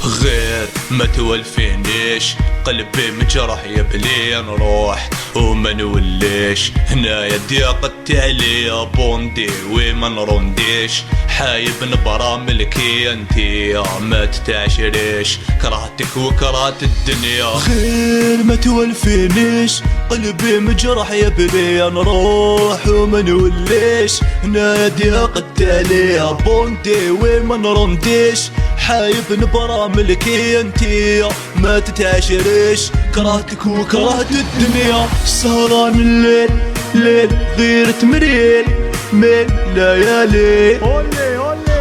غير ما تولفينيش قلبي مجرح يا بلي نروح وما نوليش هنايا ضيقت عليا بوندي وما نرونديش حايب نبرا ملكي انتي ما تتعشريش كرهتك وكرهت الدنيا. غير ما تولفينيش قلبي مجرح يا بلي نروح وما نوليش هنايا ضيقت عليا بوندي وما نرونديش حايب نبرا ملكي انتي ما تتعشريش كرهتك وكرهت الدنيا. سهران الليل ليل غير تمريل من ليالي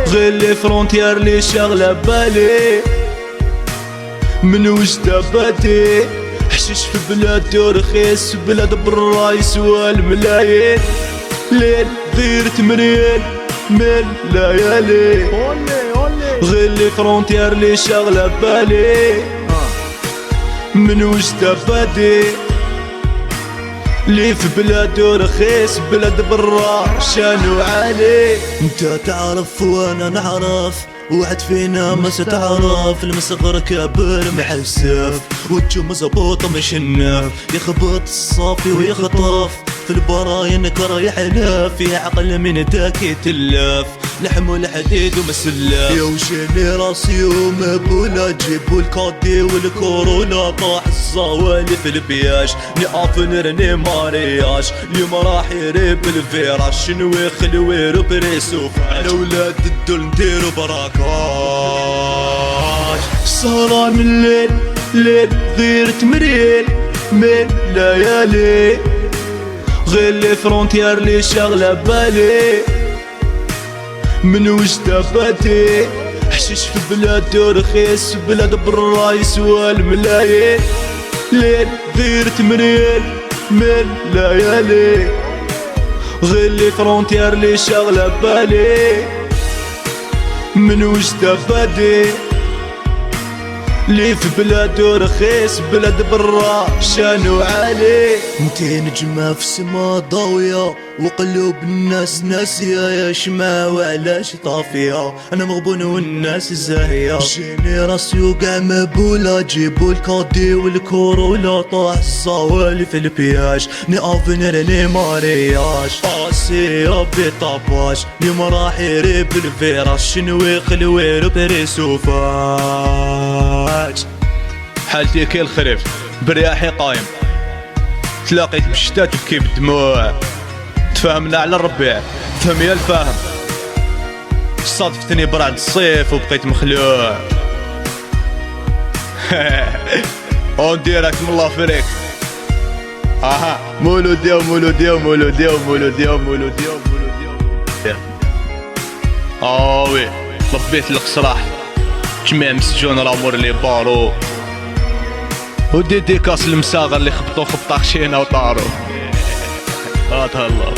غير لي فرونتيار لي شاغلة بالي من وش دباتي حشيش في بلاد ورخيص بلاد برا يسوى الملايين ليل غير تمريل من ليالي غير لي فرونتيار لي شاغلة بالي من وش دباتي لي في بلاد رخيص بلاد برا شانو عالي. انت تعرف وانا نعرف واحد فينا ما ستعرف المصغر كبر محسف وجهه مزبوط مش الناف يخبط الصافي ويخطف في البراين كره يحلف يا عقل من داك يتلف لحم والحديد ومسلاف يا وشيني راسي ومهبوله جيبوا الكادي والكورونا طاح الصوالي في البياش نقف نرني مارياش اليوم راح يريب الفيراش شنوي خلوي ربريسو على ولاد الدول نديرو براكاش. سهران الليل ليل غير تمريل من ليالي غير لي فرونتيار لي شاغلة بالي من وش دباتي حشيش في بلاد ورخيص بلاد برا يسوى الملايين ليل غير تمريل من ليالي غير لي فرونتيار لي شاغلة بالي من وش دباتي لي في بلاد ورخيص بلاد برا شانو عالي. انتي نجمة في سما ضاوية وقلوب الناس ناسية يا شمعة وعلاش طافية انا مغبون والناس زاهية جيني راسي وقع مبولة جيبوا الكادي والكورولا طاح الصوالي في البياش نقف نرني مارياش اسي بطاباش اليوم راح يريب الفيراش شنوي خلوي ربري سوفاج. حالتي كي الخريف برياحي قايم تلاقيت بالشتا تبكي بالدموع تفاهمنا على الربيع فهم يا الفاهم صادفتني برعد الصيف وبقيت مخلوع اون ديريكت من الله فريك اها مولوديو مولوديو مولوديو مولوديو مولوديو مولوديو وي لبيت القصراح جميع مسجون رامور لي بارو وديديكاس المساغر اللي خبطو خبطة خشينة وطارو هذا الله.